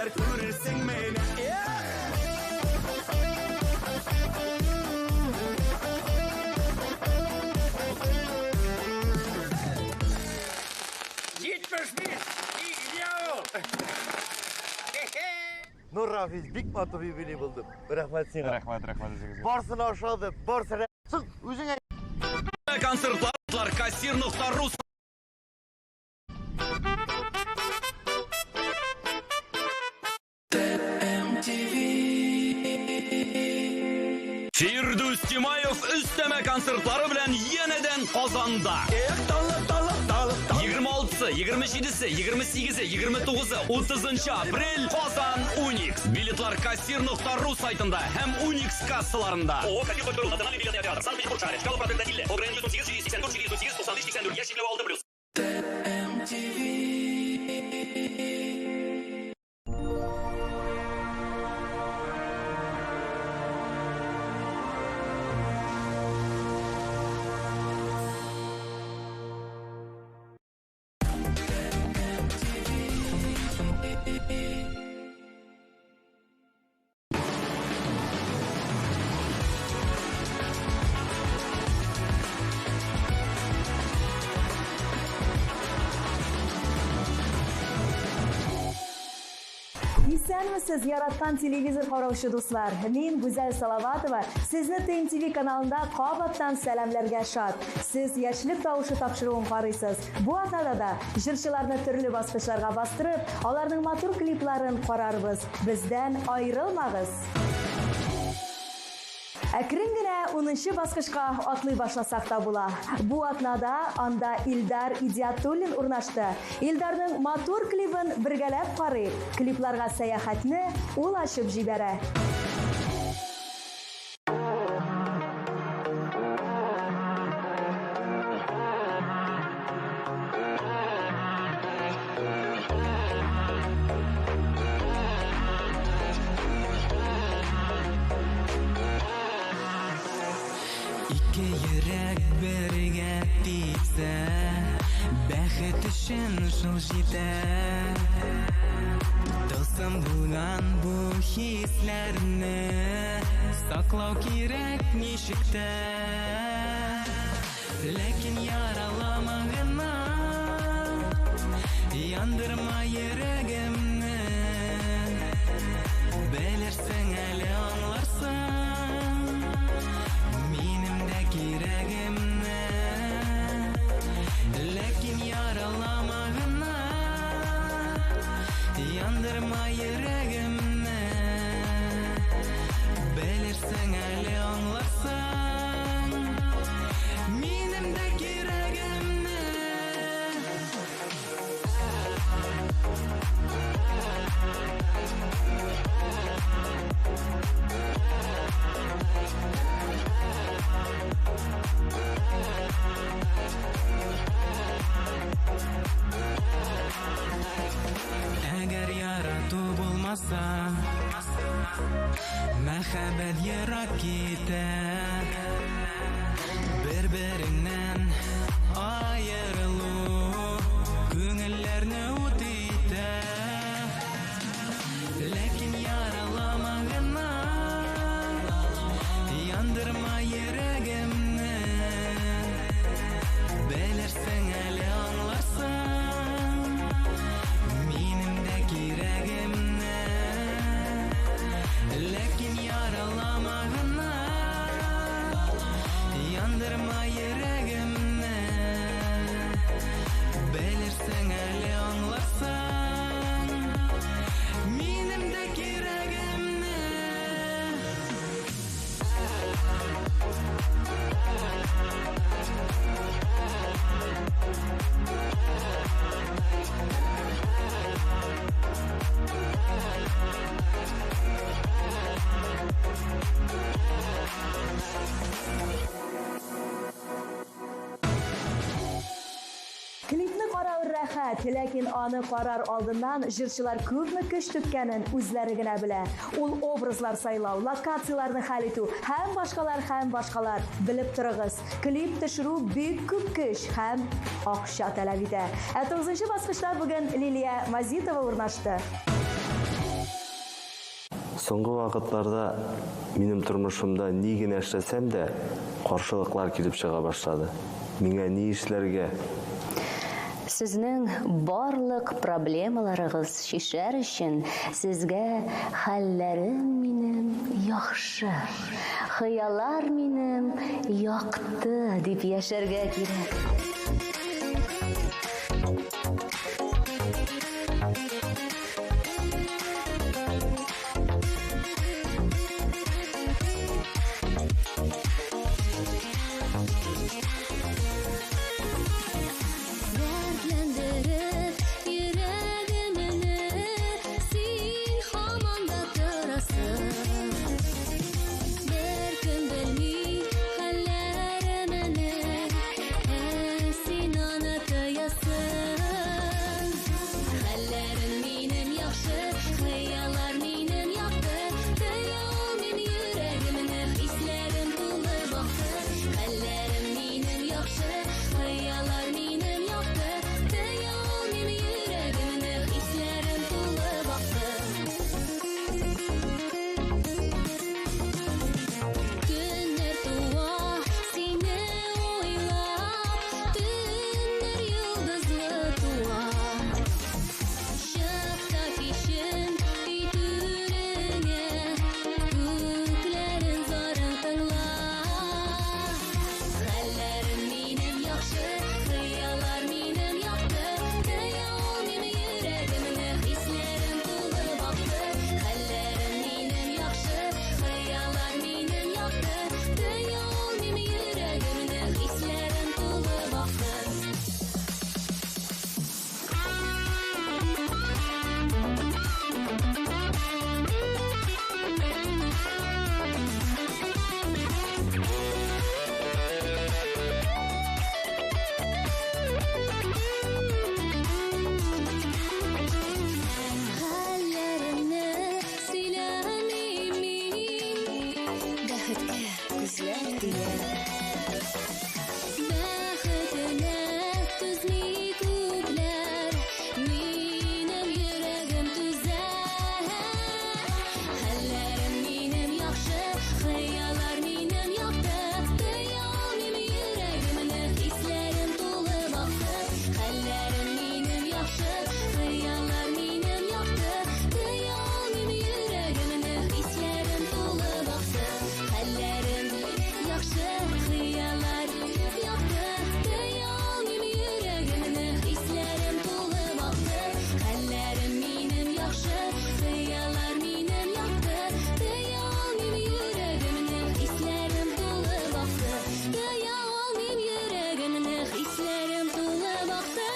Әгәр күрерсең мине. Nur Rafiz, bik matır yübini buldum. Rahmet sana. Rahmet. Barsın aşağıda, barsın. Çık, üzüne. Концертлар кассир.ру. Firdus Timayev üsteme konsertlari bilan yeniden Qozonda. 26, 27, 28, 29, 30 aprel Qozon Unix. Biletlar kassir.ru saytında hem Unix kassalarında. O Kadir Bakırov Naциональный билетный театр. Санкт-Петербург, Шарик, Шкала Продуктатилля. Ограничение 8, 64, 408, 95, 94. Ящик Лева Алды плюс. Siz yaratgan televizor qarovchi do'stlar. Men Go'zal Salovatova sizni TMTV kanalida qobatdan salamlarga shod. Siz yoshlik tovushi topshiruvini qaraysiz. Bu atalada jurchilarni turli bosqichlarga bostirib, ularning motor kliplarini qararmiz. Bizdan ayrilmag'iz. Akringina 10 bosqichga atlay boshlasak da bo'la. Bu atnada anda Ildar Idiatullin o'rnashdi. Ildarning motor klipini birgalab qarayib, kliplarga sayohatni ulashib jibara. Yürek birge bitse, bәхет үшін жыл жетер. Dostum bulgan bu hislerini saklау керек нешікті. Lekin yaralama gana, yandırma yüreğimni. Bilirsin әлі anlarsın yüreğimni. Lekin yaralama gana, yandırma yüreğimni. Bilirsin әлі anlarsın menimdek yüreğimni. Eğer yaratı bulmasa, мәхәббәт ярак китер. Bir-birinden ayırılу күңелләрне ут итер. Lekin yaralama gana, yandırma yüreğimni. Bilirsin әлі anlarsın menimdek yüreğimni. Lekin yaralama gana, yandırma yüreğimni. Bilirsin әлі anlarsın menimdek yüreğimni. Klipni qarau rahat, lekin аны qarar oldindan jurchilar ko'pmi kuch tutganin o'zlari gina bila. Ul obrazlar saylov, lokatsiyalarni hal etu, ham boshqalar bilib turig'iz. Klip tushiruv buyuk ko'p kuch ham oqsha talab etadi. 9-bosqichda bugun Liliya Mazitova o'rnashdi. Соңғы вакытларда минем тормышымда ни генә эшләсәм дә каршылыклар килеп чыга башлады. Миңа ни эшләргә? Сезнең барлык проблемаларыгыз шишәр өчен сезгә хәлләрем минем яхшы, хыяллар минем якты дип яшәргә кирәк. Dertlendirip yüreğimini sin hamanda kırasın. Bir gün bilmi hallerimini sin anlatayasın. Hallerim benim yaxşı, hıyallar benim yaktı. Duyal min yüreğimini hislerim dolu baktı. Hallerim benim yaxşı, hıyallar benim yaktı. Duyal min yüreğimini hislerim dolu baktı. Günler tuva seni oylap, dünler yıldızlı tuva. Şıkta kişin ütürüne, göklerin zarın tınla. Hallerim benim yaxşı, hıyallar benim yaktı. Duyal min yüreğimini hislerim dolu baktı. Hallerim benim yaxşı, hıyallar benim yaktı. Duyal min yüreğimini hislerim dolu baktı. Hallerimni söylemeyin, bәхеткә күзләр тияр. Бәхетенә түзми күпләр, минем йөрәгем түзәр. Хәлләрем минем яхшы, хыяллар минем якты. Дuyal min йөрәгемне хисләрем тулы бакты. Хәлләрем минем яхшы, хыяллар минем якты. Duyal min йөрәгемне хисләрем тулы бакты. Хәлләрем яхшы, хыяллар якты. Duyal min йөрәгемне хисләрем тулы бакты. Хәлләрем минем яхшы, хыяллар минем якты. Duyal min йөрәгемне хисләрем тулы бакты. Duyal min йөрәгемне хисләрем тулы бакты.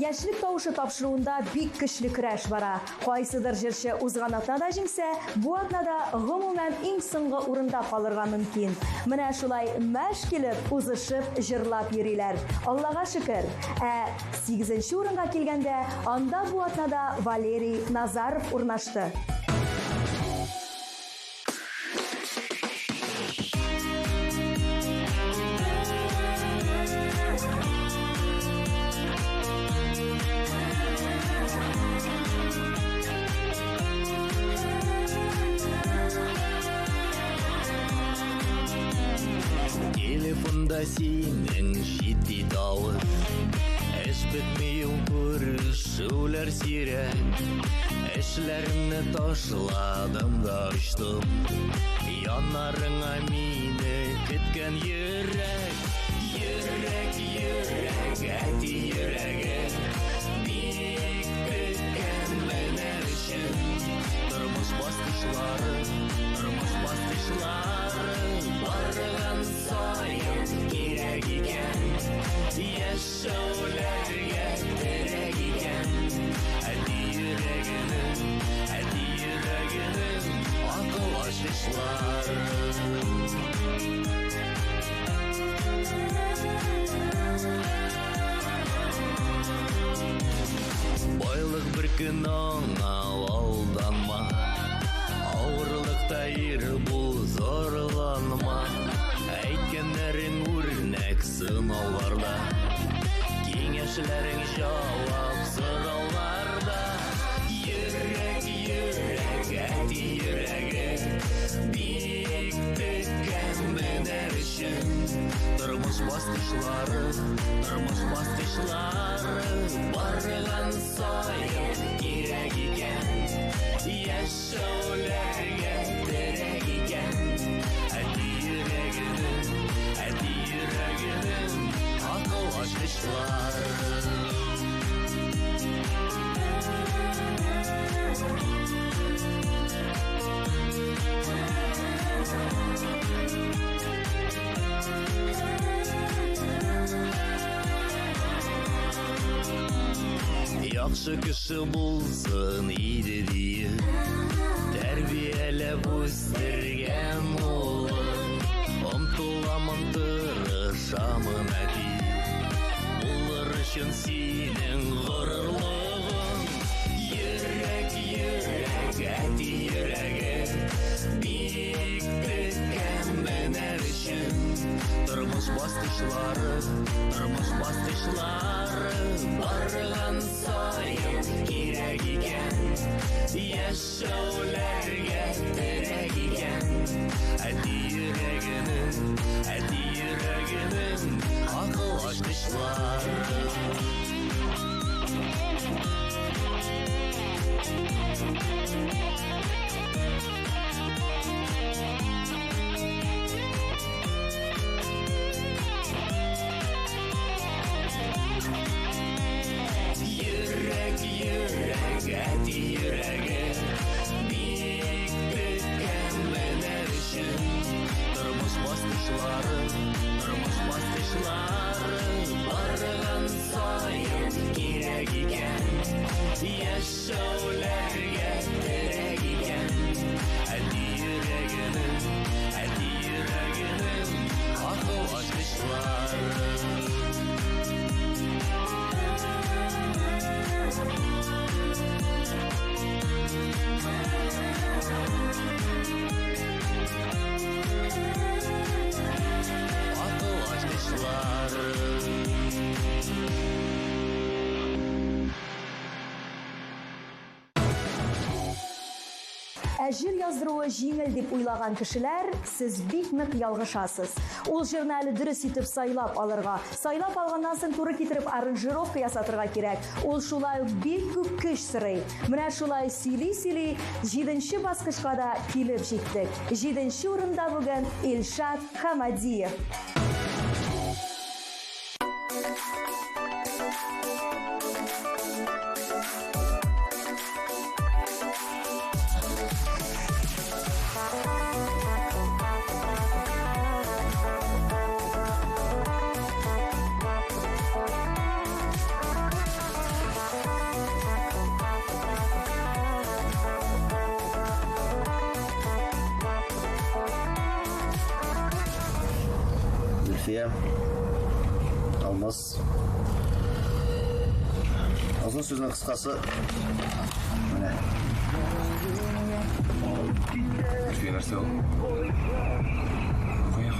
Яшьлек тавышы тапшыруында бик көчле көрәш бара. Кайсыдыр җырчы узган атнада җиңсә, бу атнада гомумән иң соңгы урында калырга мөмкин. Менә шулай мәш килеп, узышып, җырлап йөриләр. Аллага шөкер. 8нче урынга килгәндә, анда бу атнада Валерий Назаров урнашты. Телефонда синең җитди тавыш, эш бетми күрешүләр сирәк. Эшләрне ташладым да очтым, янарыңа мине көткән йөрәк. Йөрәк, йөрәк, әти йөрәге, бик көткән менә өчен. Тормыш баскычлары, барган саен кирәк икән. Яшәүләргә кирәк икән. Әти йөрәгенең акыл ачышлары. Байлык бер көн аңа алданма, авырлыкта ир бу зарланма. Әйткәннәр сынауларда, кеңешлерің жауап сұрауларда. Йөрәк, йөрәк, әти йөрәге, биек теккән менәр өчен. Тормыш бастышлары, барган сайын кирәк икән. Яшәүләргә терәк икән. Әти йөрәгенең акыл ачкычлары. Яхшы кеше булсын иде дие, тәрбияләп үстергән улын. Омтыламын, тырышамын әти, булыр өчен синең горурлыгың. Йөрәк, йөрәк, әти йөрәге, биек теккән менәр өчен. Тормыш бастышлары, барган сайын кирәк икән. Яшәүләргә терәк икән. Әти йөрәгенең акыл ачкычлары. Йөрәк, йөрәк, әти йөрәге, биек теккән менәр өчен. Тормыш бастышлары, барган сайын кирәк икән. Яшәүләргә терәк икән. Әти йөрәгенең акыл ачкычлары. Акыл ачкычлары. Әҗир яздыруы җиңел дип уйлаган кешеләр, сез бик нык ялгышасыз. Ул җырны әле дөрес итеп сайлап алырга, сайлап алганнан соң туры китереп аранжировка ясатырга кирәк. Ул шулай ук бик күп көч сорый. Менә шулай сөйли-сөйли 7нче баскычка да килеп җиттек. 7нче урында бүген Илшат Хамадиев. Зульфия, Алмаз. Uzun sözün kıskası. Mine. Zülfiye nerede o? Koya.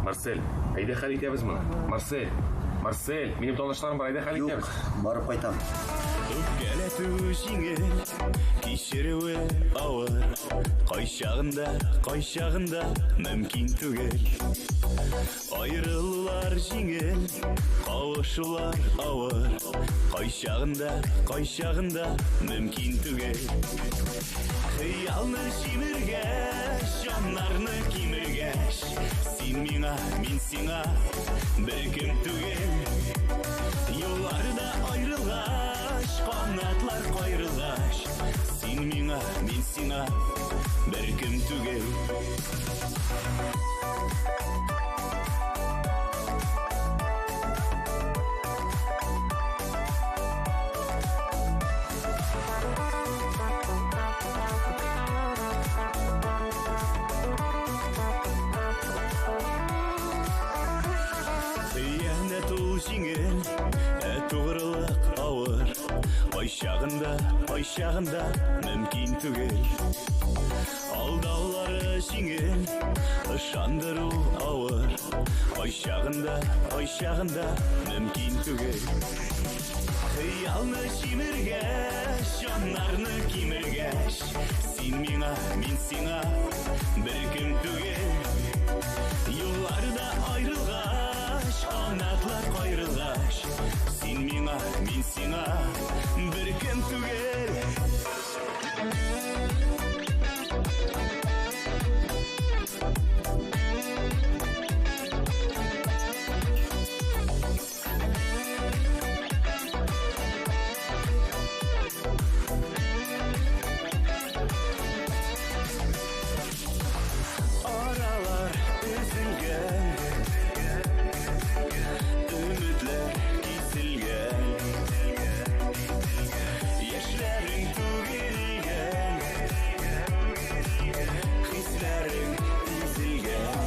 Marcel, ayda hal etamiz buni. Marcel, mening tanışlarım var, ayda hal etamiz. Barıp qaytam. Öpkәләтү җиңел, кичерүе авыр. Кайчагында мөмкин түгел. Аерылулар җиңел, кавышулар авыр. Кайчагында мөмкин түгел. Хыялны җимергәч, җаннарны кимергәч, син миңа, мин сиңа беркем түгел. Юлларда аерылгач, канатлар кайрылгач, син миңа, мин сиңа беркем түгел. Җиңел, тугрылык авыр. Кайчагында мөмкин түгел. ышандыру ауыр, ойшағында мүмкін түгел. Қиялны жиміргәш, жанарны киміргәш, сен миңа, мен сиңа бір кім түгел. Юлларда айрылғаш, анатлар қайрылғаш, сен миңа, мен сиңа бір кім түгел. Aralar üzülgen, ümitler kesilgen, yaşların tükengen, hislerin üzülgen.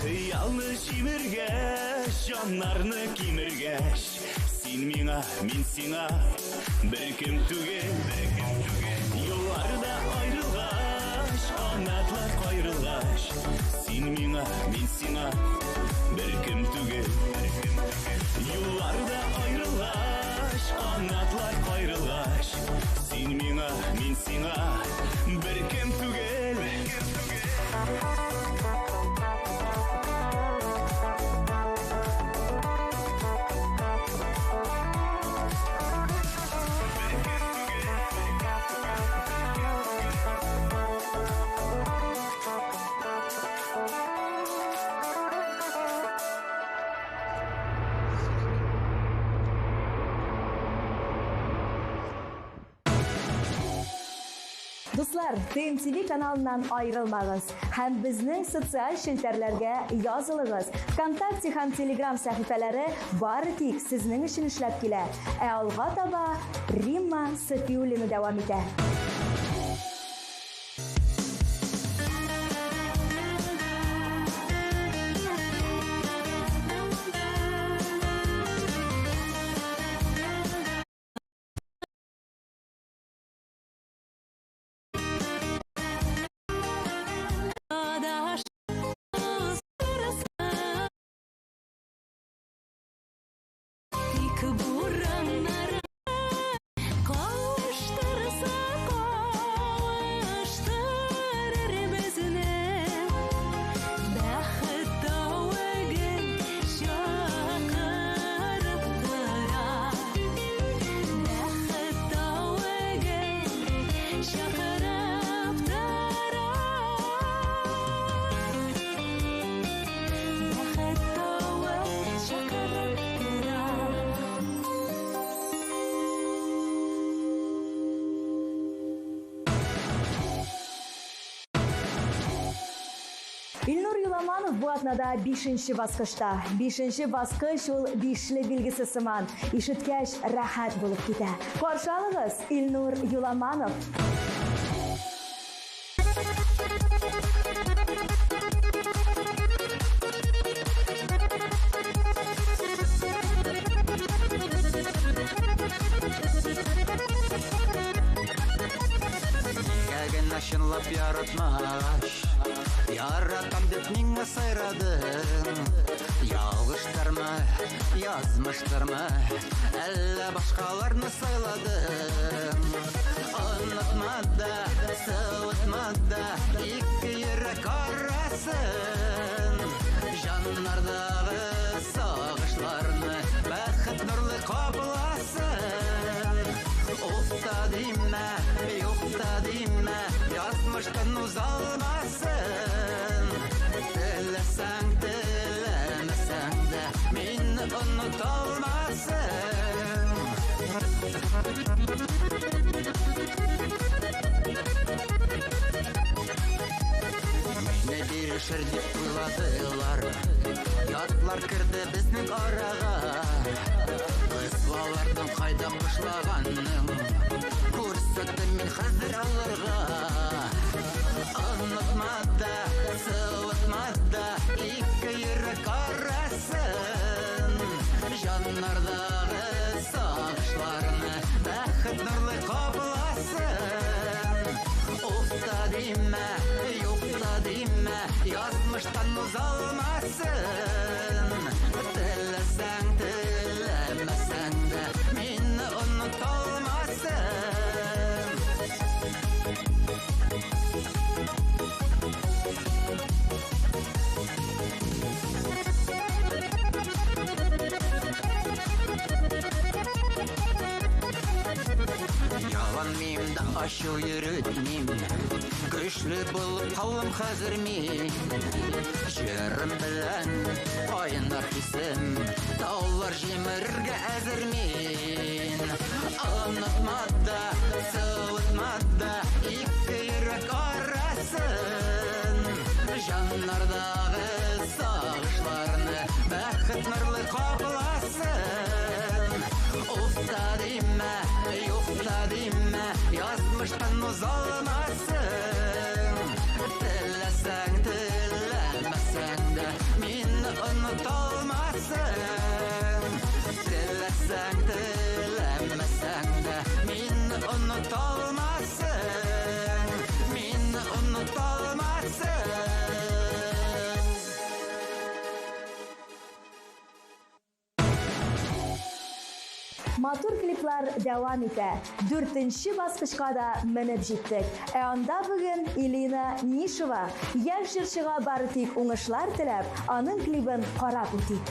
Hıyalını jimirgeş, жанарны киміргәш, сен миңа, мен сиңа бір кім түгел. Юлларда айрылғаш, анатлар қайрылғаш, сен миңа, мен сиңа бір кім түгел. Юлларда айрылғаш, анатлар қайрылғаш, сен миңа, мен сиңа бір кім түгел. Дуслар, ТМТV каналынан айрылмагыз һәм безнең социаль шелтәрләргә язылыгыз. ВКонтакте һәм Телеграм сәхифәләре бары тик сезнең өчен эшләп килә. Ә алга таба Римма Сафиуллина дәвам итә. Илнур Юламанов бу атнада 5-нче баскычта. 5-нче баскыч ул бишле билгесе сыман. Ишеткәч рәхәт булып китә. Каршы алыгыз, Илнур Юламанов. Шынлап яратмаш, яратам деп миңа сайрадың. Ялгыштырма, язмыштырма, әллә башкаларны сайладың. Онытма да, сылытма да, ике йөрәк арасын. Жаннардағы сагышларны бәхет нурлы капласын. Уфта димә, юкта димә, язмыштан узалмасын. Теләсәң, теләмәсәң дә, мине оныталмасын. Мине бирешер дип уйладылар, ятлар керде безнең арага. Кызлалардан кайда кышлаганның, күрсәттем мин хәзер алырга. Онытма да, сылытма да, ике йөрәк арасын. Жаннардағы сагышларны бәхет нурлы капласын. Уфта димә, юкта димә, дейме, язмыштан узалмасын. Теләсәң, теләмәсәң дә, мине оныталмасын. Ялан мимда ашу йөрүтмим, көчле булып калам хәзер мин. Җырым белән кайнар хисем, таулар җимерергә әзер мин. Онытма да, сылытма да, ике йөрәк арасын. Җаннардагы сагышларны бәхет нурлы капласын. Уфта дейме, юфта дейме, язмыштан узалмасын. Теләсәң, теләмәсәң дә, мине оныталмасын. Теләсәң, теләмәсәң дә, мине оныталмасын. Мине оныталмасын. Матур клиплар дәвам итә. 4-нче баскычка да менеп җиттек. Анда бүген Илина Нишева яшь җырчыга бары тик уңышлар теләп, аның клибын карап үтик.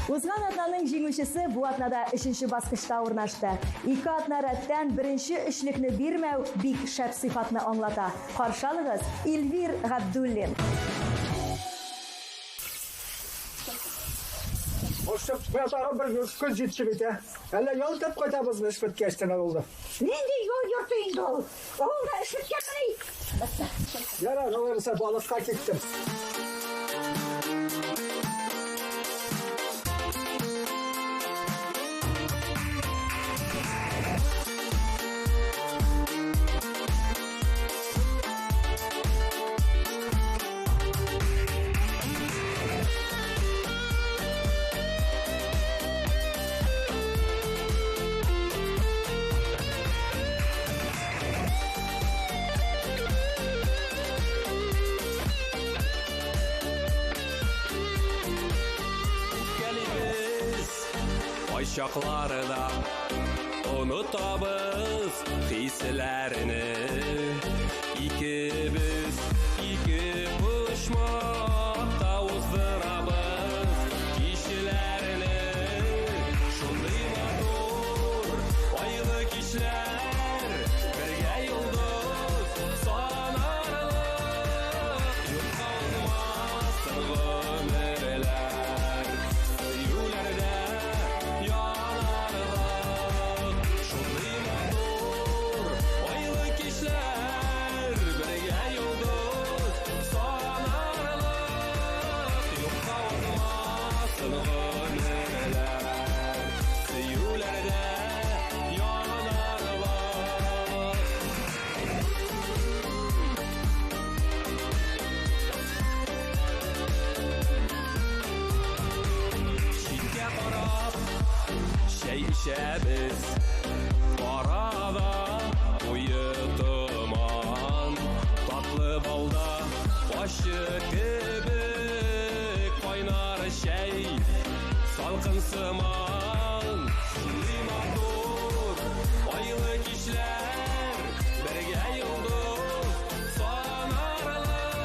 Узган атнаның җиңүчесе бу атнада 3-нче баскычта урнашты. 2 атна рәттән 1-нче өчлекне бирмәү бик шәп сыйфатны аңлата. Каршалыгыз Эльвир Габдуллин. Ошып, бу атага бер көз җитши бит, әллә ял тап кайтабыз эш биткәчтән алды. Нинди юл йорты инде ул? Ул да эшли якрый. Яра, аларса балыкка киттем. чакларда Unutабыз хисләрне Икебез ике почмакта уздырабыз кичләрне Шундый матур айлы кичләр Бергә йолдыз санарлык Юкка унмасын гомерләр Сөюләрдә янарлык Шундый матур айлы кичләр Бергә йолдыз санарлык Юкка унмасын гомерләр Сөюләрдә янарлык Читкә карап чәй эчәбез Арада куе томан Татлы балда ачы кебек Кайнар чәй салкын сыман Шундый матур айлы кичләр Бергә йолдыз санарлык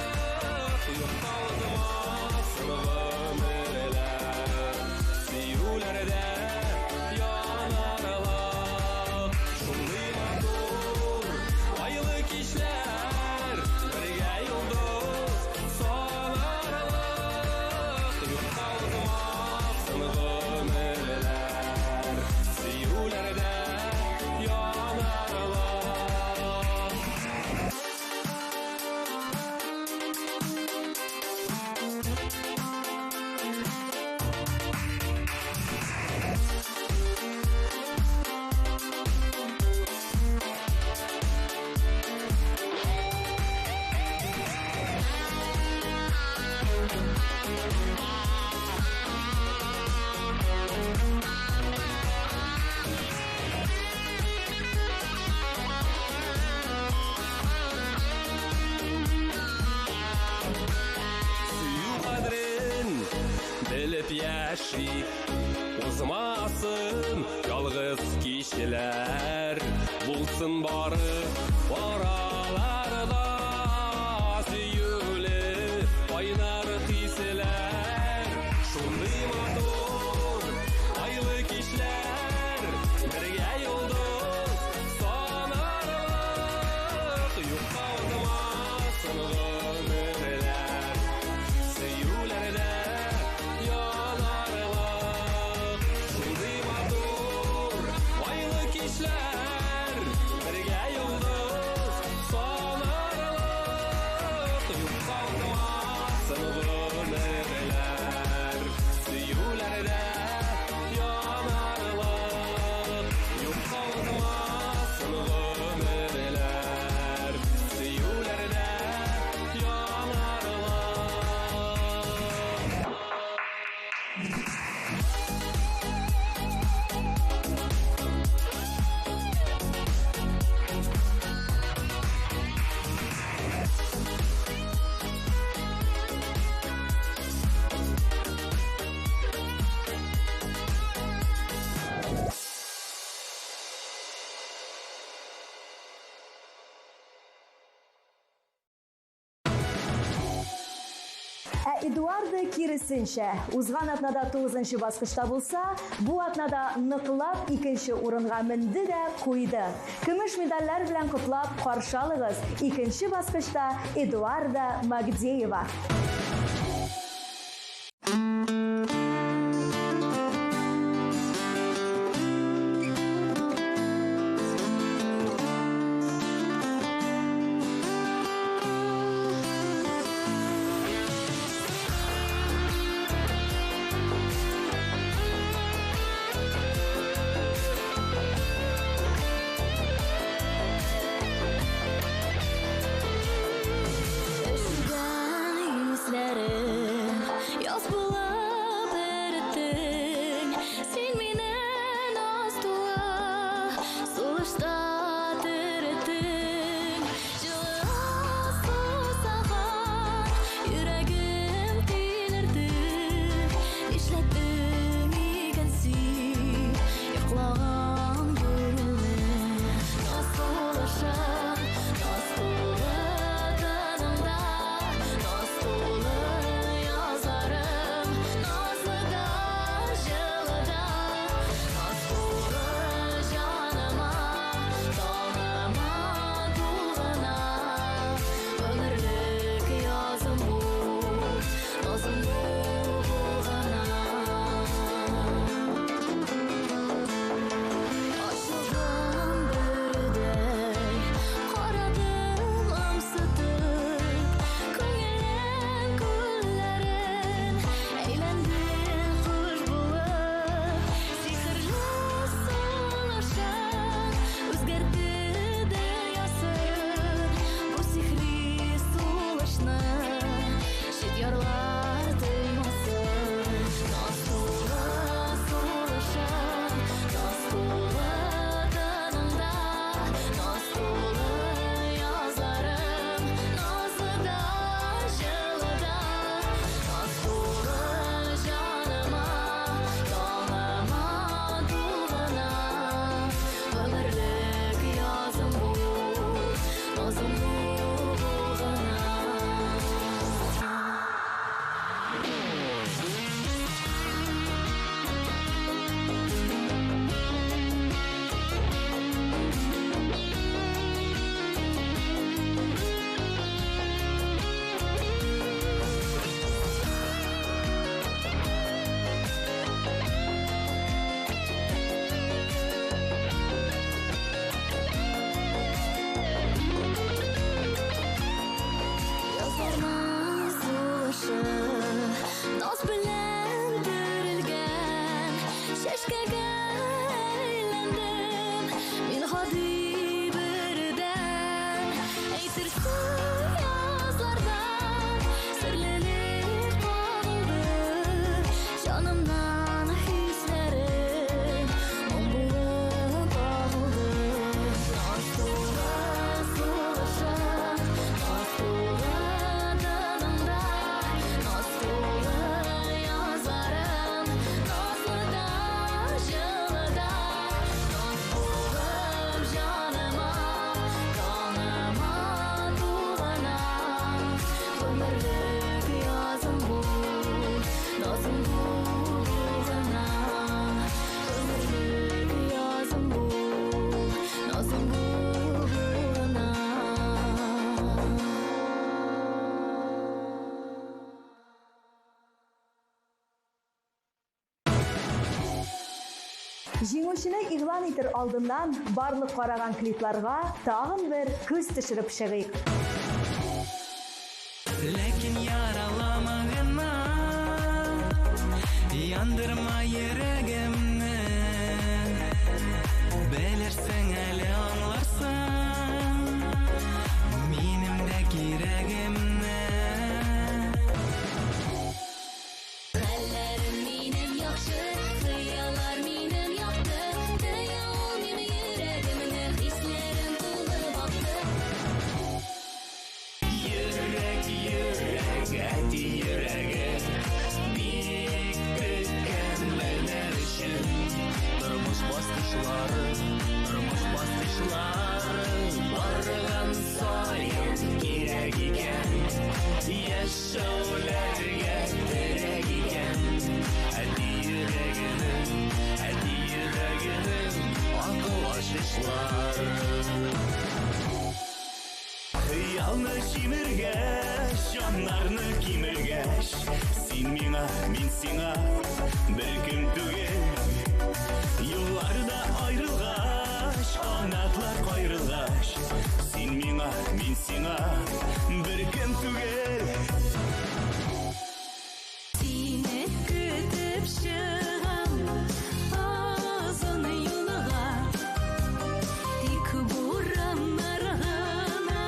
Юкка узмасын гомерләр Сөюләрдә янарлык Шундый матур айлы кичләр Бергә йолдыз санарлык Юкка узмасын гомерләр Сөюләрдә янарлык Сөю кадрен белеп яши Узмасын ялгыз кичләр Булсын бары араларда Сөюле кайнар хисләр Шундый матур айлы кичләр Бергә йолдыз санарлык Юкка узмасын гомерләр Сөюләрдә янарлык Шундый матур айлы кичләр Бергә йолдыз санарлык Юкка узмасын гомерләр Сөюләрдә янарлык Юкка узмасын гомерләр Сөюләрдә Эдуардо киресенчә, узган атнада 9-нчы баскычта булса, бу атнада ныклап 2-нче урынга менде дә куйды. Көмеш медальләр белән котлап каршы алыгыз 2-нче баскычта Эдуарда Магдеева. Üşüden Җиңүчене игълан итер алдыннан барлык караган клипларга тагын бер күз төшереп чыгыйк. Ләкин яралама гына, яндырма йөрәгемне. Белерсең әле аңларсың, минем дә кирәгемне. Хәлләрем минем яхшы, хыяллар минем якты. Дыя ул минем йөрәгемне, хисләрем тулы вакыт. Йөрәк, әти йөрәге, бик көткән мәлләр өчен. Тормыш баскычлары, барган саен кирәк икән. Яшәүләргә терәк икән. Әти йөрәгенең акыл ачышлары. Хыялны җимергәч, җаннарны кимергәч, син миңа, мин сиңа беркем түгел. Юлларда аерылгач, канатлар кайрылгач, син миңа, мин сиңа беркем түгел. Сине көтеп чыгам озын юлга, тик бураннар гына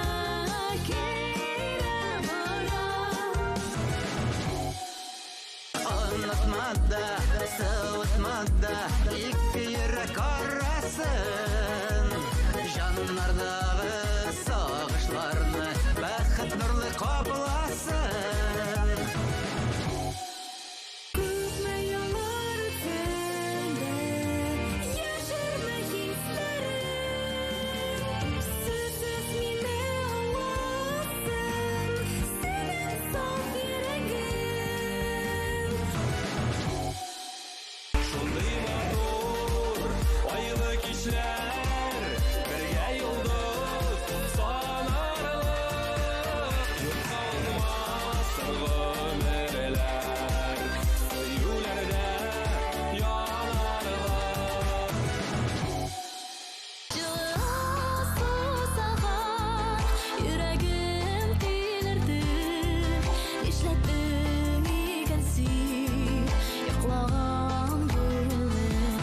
килә бара. Онытмада, сылытмада, ике йөрәк арасын. Җаннардагы сагышларны бәхет нурлы капласын. Күпме еллар үткәндә, яшәрмә хисләрем. Сүзсез мине аңласын, синең саф йөрәгең. Шундый матур, айлы кичләр, бергә йолдыз санарлык. Юкка булмас гомерләр, сөюләрдә янарлык. Жылы сусаган йөрәгем тилерде. Нишләттең икән син йоклаган гөлне?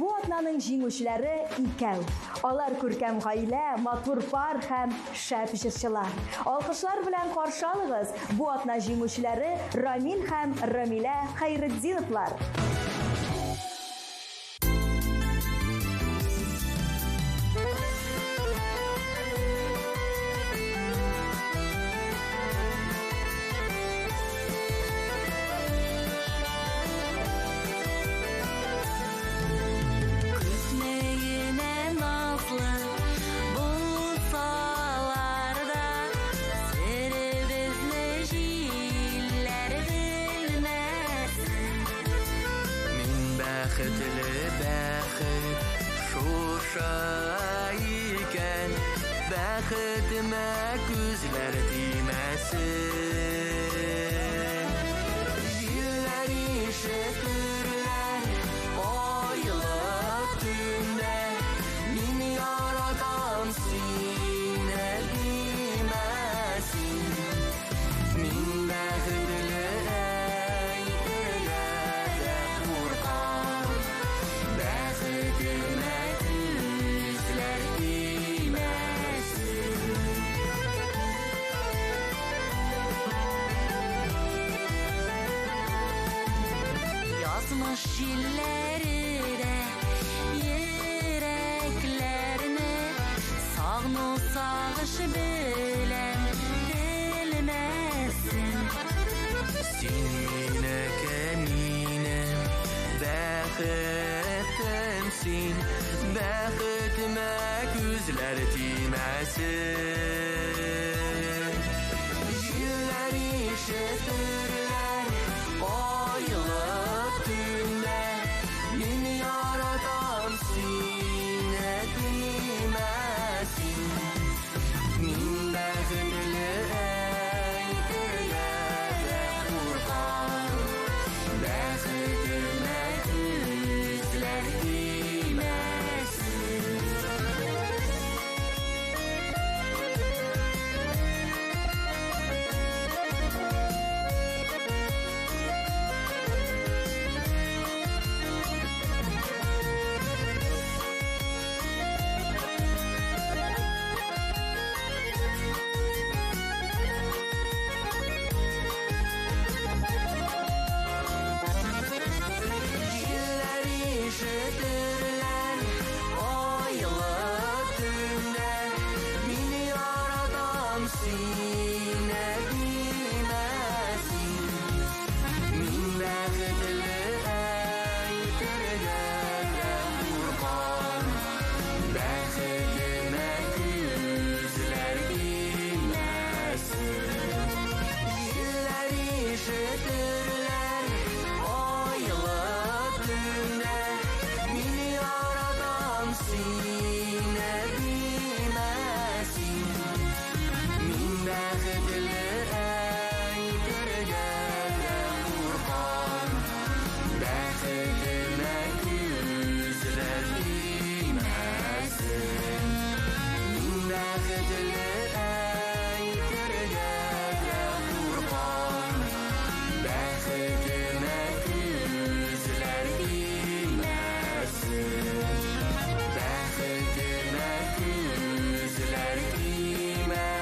Бу атнаның җиңүчеләре икәү. Алар күркәм гаилә, матур пар һәм шәп җырчылар. Алкышлар белән каршы алыгыз бу атна җиңүчеләре Рамил һәм Рамилә Хәйретдиновлар. Күтмәгенә назлы булсалар да, серебезне җилләр белмәсен. Мин бәхетле бәхет шуша икән. Бәхетемә күзләр тимәсен. Җилләр ишетерләр айлы төндә. Мин яратам сине димәсин. Мин бәхетле әйтергә дә куркам. Бәхетемә күзләр тимәсен. Язмыш җилләре дә йөрәкләрне сагыну сагыш белән белмәсен. Син минекән минем бәхетем син. Бәхетемә күзләр тимәсен. Җилләр ишетерләр айлы төндә. Мин яратам сине димәсин. Мин бәхетле әйтергә дә куркам. Бәхетемә күзләр ишетерлер айлы түнде мин ярадам сине билмәсин мин бәхетле әйтергә куркам бәхетемә күзләр тимәсен мин бәхетле әйтергә куркам бәхетемә күзләр тимәсен бәхетемә күзләр тимәсен.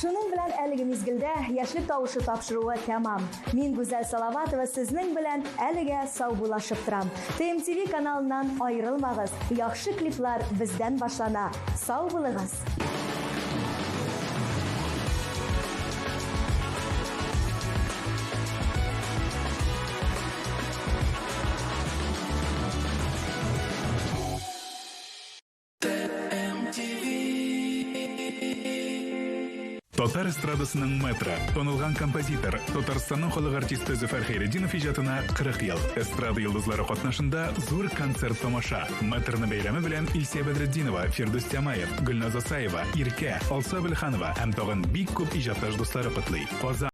Шуның белән әлеге мизгелдә яшьлек тавышы тапшыруы тәмам. Мин Гүзәл Салаватова сезнең белән әлегә сау булашып торам. ТМТV каналыннан аерылмагыз. Яхшы клиплар бездән башлана. Сау булыгыз. Татар эстрадасының метры, танылган композитор, Татарстанның халык артисты Зөфәр Хәйретдинов иҗатына 40 ел. Эстрада йолдызлары катнашында зур концерт тамаша. Метрны бәйрәме белән Илсия Бәдретдинова, Фирдус Тямаев, Гөлназ Асаева, Иркә, Алса Белханова һәм тагын бик күп иҗатташ дуслары котлый. Казан